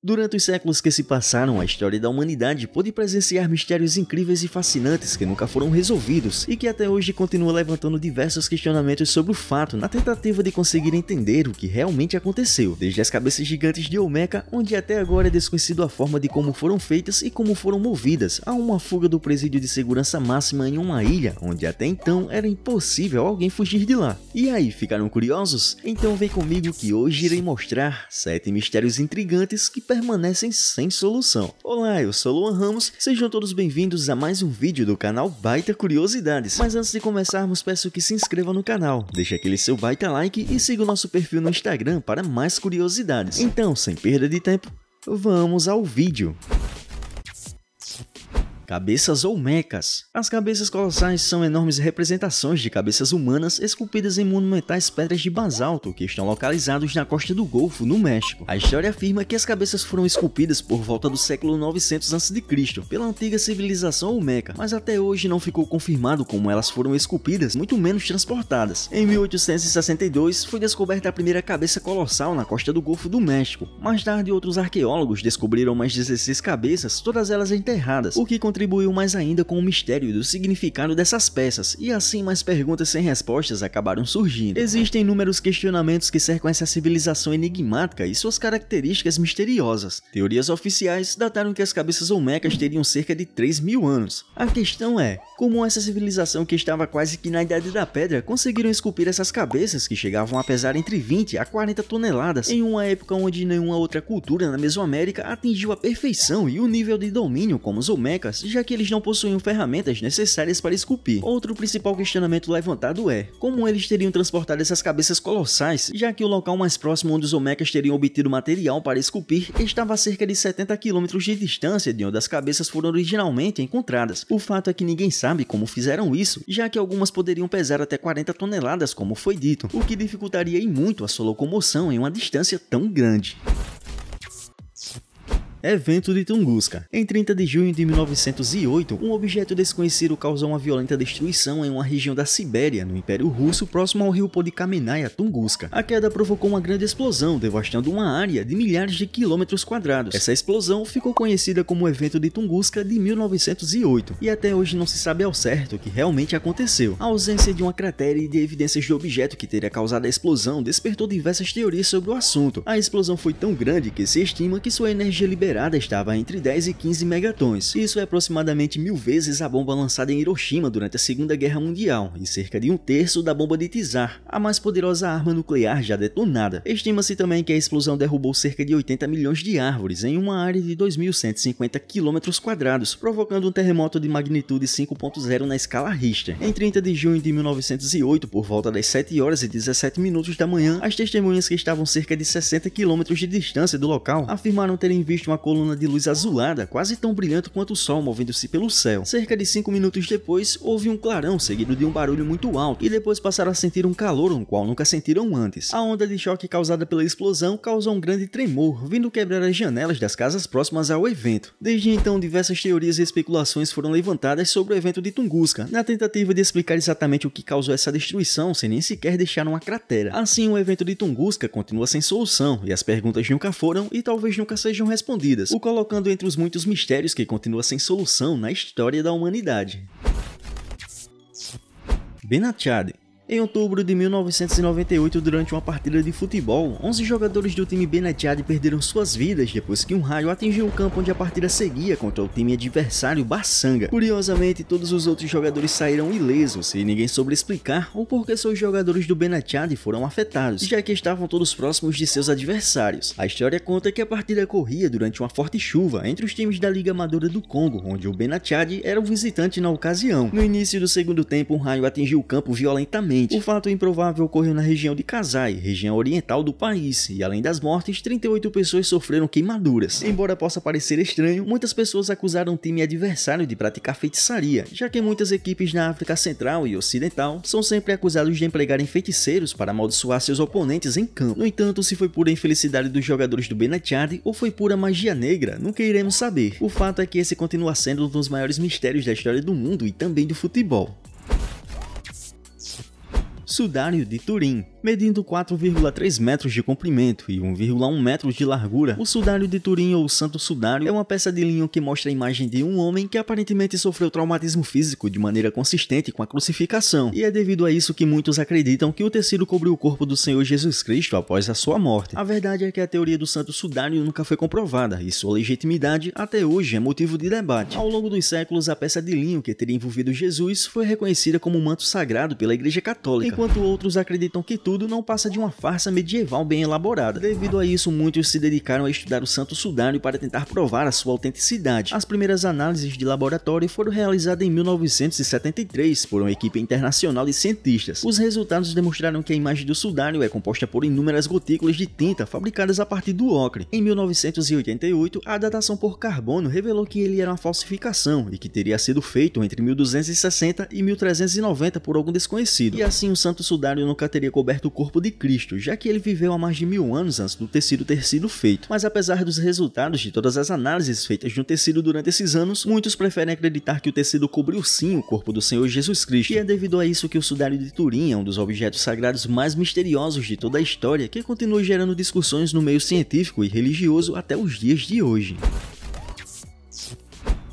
Durante os séculos que se passaram, a história da humanidade pôde presenciar mistérios incríveis e fascinantes que nunca foram resolvidos e que até hoje continuam levantando diversos questionamentos sobre o fato na tentativa de conseguir entender o que realmente aconteceu, desde as cabeças gigantes de Olmeca, onde até agora é desconhecido a forma de como foram feitas e como foram movidas, a uma fuga do presídio de segurança máxima em uma ilha, onde até então era impossível alguém fugir de lá. E aí, ficaram curiosos? Então vem comigo que hoje irei mostrar 7 mistérios intrigantes que permanecem sem solução. Olá, eu sou Luan Ramos, sejam todos bem-vindos a mais um vídeo do canal Baita Curiosidades. Mas antes de começarmos, peço que se inscreva no canal, deixe aquele seu baita like e siga o nosso perfil no Instagram para mais curiosidades. Então, sem perda de tempo, vamos ao vídeo. Cabeças olmecas. As cabeças colossais são enormes representações de cabeças humanas esculpidas em monumentais pedras de basalto que estão localizados na costa do Golfo, no México. A história afirma que as cabeças foram esculpidas por volta do século 900 a.C. pela antiga civilização olmeca, mas até hoje não ficou confirmado como elas foram esculpidas, muito menos transportadas. Em 1862 foi descoberta a primeira cabeça colossal na costa do Golfo do México. Mais tarde, outros arqueólogos descobriram mais 16 cabeças, todas elas enterradas, o que contribuiu mais ainda com o mistério do significado dessas peças, e assim mais perguntas sem respostas acabaram surgindo. Existem inúmeros questionamentos que cercam essa civilização enigmática e suas características misteriosas. Teorias oficiais dataram que as cabeças olmecas teriam cerca de 3.000 anos. A questão é, como essa civilização que estava quase que na Idade da Pedra conseguiram esculpir essas cabeças que chegavam a pesar entre 20 a 40 toneladas, em uma época onde nenhuma outra cultura na Mesoamérica atingiu a perfeição e o nível de domínio como os olmecas, já que eles não possuíam ferramentas necessárias para esculpir. Outro principal questionamento levantado é, como eles teriam transportado essas cabeças colossais, já que o local mais próximo onde os olmecas teriam obtido material para esculpir estava a cerca de 70 km de distância de onde as cabeças foram originalmente encontradas. O fato é que ninguém sabe como fizeram isso, já que algumas poderiam pesar até 40 toneladas, como foi dito, o que dificultaria e muito a sua locomoção em uma distância tão grande. Evento de Tunguska. Em 30 de junho de 1908, um objeto desconhecido causou uma violenta destruição em uma região da Sibéria, no Império Russo, próximo ao rio Podkamennaya, Tunguska. A queda provocou uma grande explosão, devastando uma área de milhares de quilômetros quadrados. Essa explosão ficou conhecida como Evento de Tunguska de 1908, e até hoje não se sabe ao certo o que realmente aconteceu. A ausência de uma cratera e de evidências do objeto que teria causado a explosão despertou diversas teorias sobre o assunto. A explosão foi tão grande que se estima que sua energia liberada estava entre 10 e 15 megatons. Isso é aproximadamente 1000 vezes a bomba lançada em Hiroshima durante a Segunda Guerra Mundial e cerca de 1/3 da bomba de Tsar, a mais poderosa arma nuclear já detonada. Estima-se também que a explosão derrubou cerca de 80 milhões de árvores em uma área de 2.150 km², provocando um terremoto de magnitude 5.0 na escala Richter. Em 30 de junho de 1908, por volta das 7 horas e 17 minutos da manhã, as testemunhas que estavam cerca de 60 km de distância do local afirmaram terem visto uma coluna de luz azulada, quase tão brilhante quanto o sol, movendo-se pelo céu. Cerca de 5 minutos depois, houve um clarão seguido de um barulho muito alto, e depois passaram a sentir um calor no qual nunca sentiram antes. A onda de choque causada pela explosão causou um grande tremor, vindo quebrar as janelas das casas próximas ao evento. Desde então, diversas teorias e especulações foram levantadas sobre o evento de Tunguska, na tentativa de explicar exatamente o que causou essa destruição, sem nem sequer deixar uma cratera. Assim, o evento de Tunguska continua sem solução, e as perguntas nunca foram e talvez nunca sejam respondidas, o colocando entre os muitos mistérios que continua sem solução na história da humanidade. Benachade. Em outubro de 1998, durante uma partida de futebol, 11 jogadores do time Benachade perderam suas vidas depois que um raio atingiu o campo onde a partida seguia contra o time adversário Bassanga. Curiosamente, todos os outros jogadores saíram ilesos e ninguém soube explicar o porquê só os jogadores do Benachade foram afetados, já que estavam todos próximos de seus adversários. A história conta que a partida corria durante uma forte chuva entre os times da Liga Amadora do Congo, onde o Benachade era o visitante na ocasião. No início do segundo tempo, um raio atingiu o campo violentamente. O fato improvável ocorreu na região de Kasai, região oriental do país, e além das mortes, 38 pessoas sofreram queimaduras. Embora possa parecer estranho, muitas pessoas acusaram o time adversário de praticar feitiçaria, já que muitas equipes na África Central e Ocidental são sempre acusados de empregarem feiticeiros para amaldiçoar seus oponentes em campo. No entanto, se foi pura infelicidade dos jogadores do Benachade ou foi pura magia negra, nunca iremos saber. O fato é que esse continua sendo um dos maiores mistérios da história do mundo e também do futebol. Sudário de Turim. Medindo 4,3 metros de comprimento e 1,1 metros de largura, o Sudário de Turim ou Santo Sudário é uma peça de linho que mostra a imagem de um homem que aparentemente sofreu traumatismo físico de maneira consistente com a crucificação, e é devido a isso que muitos acreditam que o tecido cobriu o corpo do Senhor Jesus Cristo após a sua morte. A verdade é que a teoria do Santo Sudário nunca foi comprovada e sua legitimidade até hoje é motivo de debate. Ao longo dos séculos, a peça de linho que teria envolvido Jesus foi reconhecida como um manto sagrado pela Igreja Católica, enquanto outros acreditam que tudo não passa de uma farsa medieval bem elaborada. Devido a isso, muitos se dedicaram a estudar o Santo Sudário para tentar provar a sua autenticidade. As primeiras análises de laboratório foram realizadas em 1973 por uma equipe internacional de cientistas. Os resultados demonstraram que a imagem do sudário é composta por inúmeras gotículas de tinta fabricadas a partir do ocre. Em 1988, a datação por carbono revelou que ele era uma falsificação e que teria sido feito entre 1260 e 1390 por algum desconhecido. E assim o Santo Sudário nunca teria coberto o corpo de Cristo, já que ele viveu há mais de 1000 anos antes do tecido ter sido feito. Mas apesar dos resultados de todas as análises feitas no tecido durante esses anos, muitos preferem acreditar que o tecido cobriu sim o corpo do Senhor Jesus Cristo. E é devido a isso que o Sudário de Turim é um dos objetos sagrados mais misteriosos de toda a história, que continua gerando discussões no meio científico e religioso até os dias de hoje.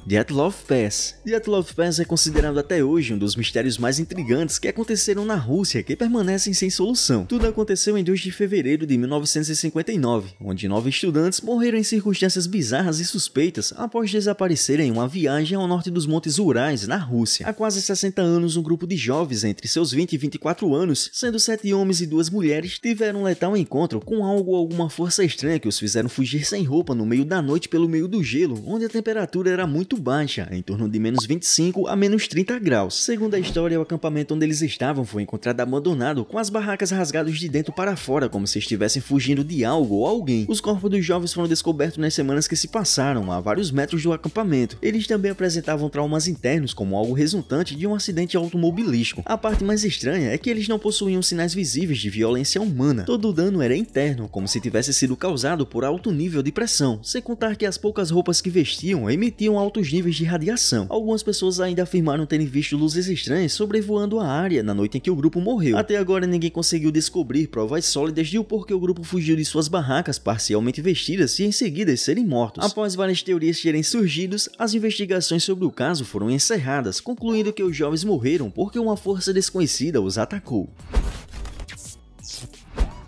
Dyatlov Pass. Dyatlov Pass é considerado até hoje um dos mistérios mais intrigantes que aconteceram na Rússia que permanecem sem solução. Tudo aconteceu em 2 de fevereiro de 1959, onde 9 estudantes morreram em circunstâncias bizarras e suspeitas após desaparecerem em uma viagem ao norte dos Montes Urais, na Rússia. Há quase 60 anos, um grupo de jovens entre seus 20 e 24 anos, sendo 7 homens e 2 mulheres, tiveram um letal encontro com algo ou alguma força estranha que os fizeram fugir sem roupa no meio da noite pelo meio do gelo, onde a temperatura era muito baixa, em torno de menos 25 a menos 30 graus. Segundo a história, o acampamento onde eles estavam foi encontrado abandonado, com as barracas rasgadas de dentro para fora, como se estivessem fugindo de algo ou alguém. Os corpos dos jovens foram descobertos nas semanas que se passaram, a vários metros do acampamento. Eles também apresentavam traumas internos, como algo resultante de um acidente automobilístico. A parte mais estranha é que eles não possuíam sinais visíveis de violência humana. Todo o dano era interno, como se tivesse sido causado por alto nível de pressão, sem contar que as poucas roupas que vestiam emitiam altos níveis de radiação. Algumas pessoas ainda afirmaram terem visto luzes estranhas sobrevoando a área na noite em que o grupo morreu. Até agora ninguém conseguiu descobrir provas sólidas de o porquê o grupo fugiu de suas barracas parcialmente vestidas e em seguida serem mortos. Após várias teorias terem surgido, as investigações sobre o caso foram encerradas, concluindo que os jovens morreram porque uma força desconhecida os atacou.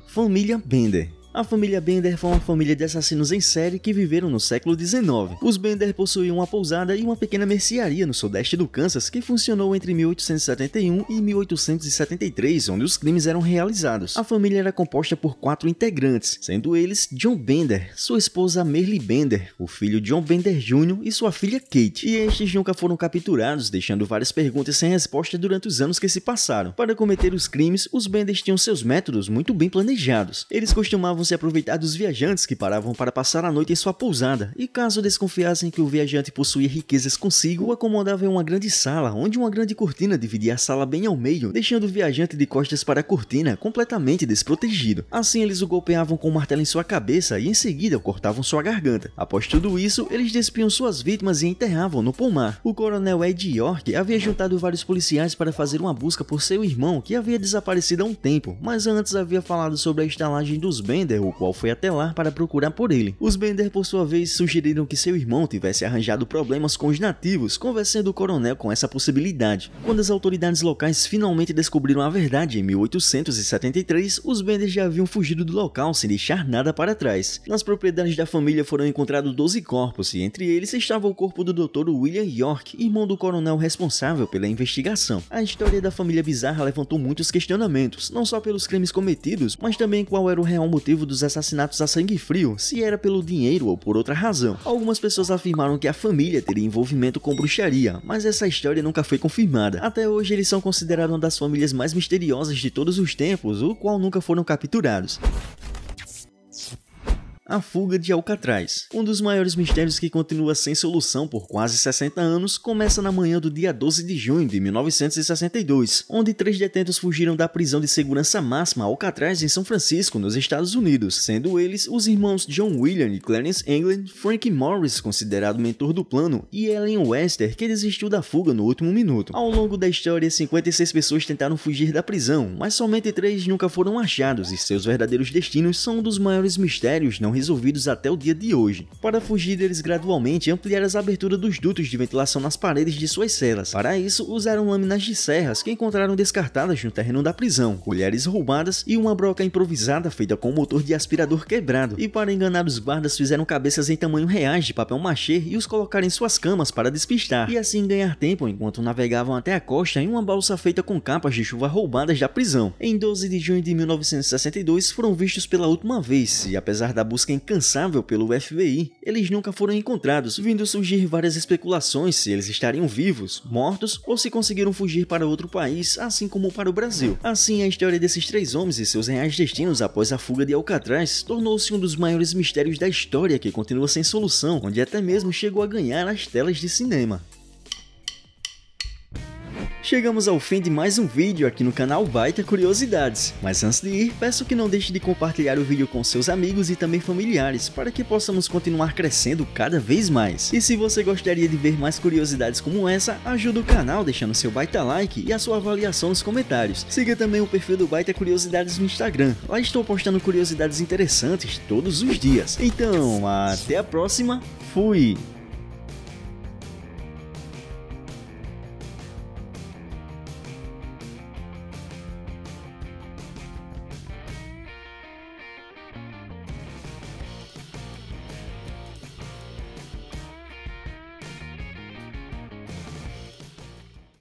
Família Bender. A família Bender foi uma família de assassinos em série que viveram no século XIX. Os Bender possuíam uma pousada e uma pequena mercearia no sudeste do Kansas que funcionou entre 1871 e 1873, onde os crimes eram realizados. A família era composta por 4 integrantes, sendo eles John Bender, sua esposa Merle Bender, o filho John Bender Jr. e sua filha Kate. E estes nunca foram capturados, deixando várias perguntas sem resposta durante os anos que se passaram. Para cometer os crimes, os Benders tinham seus métodos muito bem planejados. Eles costumavam se aproveitar dos viajantes que paravam para passar a noite em sua pousada, e caso desconfiassem que o viajante possuía riquezas consigo, o acomodavam em uma grande sala, onde uma grande cortina dividia a sala bem ao meio, deixando o viajante de costas para a cortina completamente desprotegido. Assim eles o golpeavam com um martelo em sua cabeça e em seguida cortavam sua garganta. Após tudo isso, eles despiam suas vítimas e enterravam no pomar. O coronel Ed York havia juntado vários policiais para fazer uma busca por seu irmão, que havia desaparecido há um tempo, mas antes havia falado sobre a estalagem dos Bender, o qual foi até lá para procurar por ele. Os Bender, por sua vez, sugeriram que seu irmão tivesse arranjado problemas com os nativos, convencendo o coronel com essa possibilidade. Quando as autoridades locais finalmente descobriram a verdade em 1873, os Bender já haviam fugido do local sem deixar nada para trás. Nas propriedades da família foram encontrados 12 corpos, e entre eles estava o corpo do Dr. William York, irmão do coronel responsável pela investigação. A história da família bizarra levantou muitos questionamentos, não só pelos crimes cometidos, mas também qual era o real motivo dos assassinatos a sangue frio, se era pelo dinheiro ou por outra razão. Algumas pessoas afirmaram que a família teria envolvimento com bruxaria, mas essa história nunca foi confirmada. Até hoje eles são considerados uma das famílias mais misteriosas de todos os tempos, o qual nunca foram capturados. A fuga de Alcatraz. Um dos maiores mistérios que continua sem solução por quase 60 anos começa na manhã do dia 12 de junho de 1962, onde 3 detentos fugiram da prisão de segurança máxima Alcatraz em São Francisco, nos Estados Unidos, sendo eles os irmãos John William e Clarence England, Frank Morris, considerado mentor do plano, e Ellen Wester, que desistiu da fuga no último minuto. Ao longo da história, 56 pessoas tentaram fugir da prisão, mas somente 3 nunca foram achados e seus verdadeiros destinos são um dos maiores mistérios não resolvidos até o dia de hoje. Para fugir, eles gradualmente ampliaram as aberturas dos dutos de ventilação nas paredes de suas celas. Para isso, usaram lâminas de serras que encontraram descartadas no terreno da prisão, colheres roubadas e uma broca improvisada feita com um motor de aspirador quebrado. E para enganar os guardas, fizeram cabeças em tamanho reais de papel machê e os colocaram em suas camas para despistar, e assim ganhar tempo enquanto navegavam até a costa em uma balsa feita com capas de chuva roubadas da prisão. Em 12 de junho de 1962 foram vistos pela última vez, e apesar da busca incansável pelo FBI, eles nunca foram encontrados, vindo surgir várias especulações se eles estariam vivos, mortos ou se conseguiram fugir para outro país, assim como para o Brasil. Assim, a história desses 3 homens e seus reais destinos após a fuga de Alcatraz tornou-se um dos maiores mistérios da história que continua sem solução, onde até mesmo chegou a ganhar as telas de cinema. Chegamos ao fim de mais um vídeo aqui no canal Baita Curiosidades, mas antes de ir, peço que não deixe de compartilhar o vídeo com seus amigos e também familiares, para que possamos continuar crescendo cada vez mais. E se você gostaria de ver mais curiosidades como essa, ajuda o canal deixando seu baita like e a sua avaliação nos comentários. Siga também o perfil do Baita Curiosidades no Instagram, lá estou postando curiosidades interessantes todos os dias. Então, até a próxima, fui!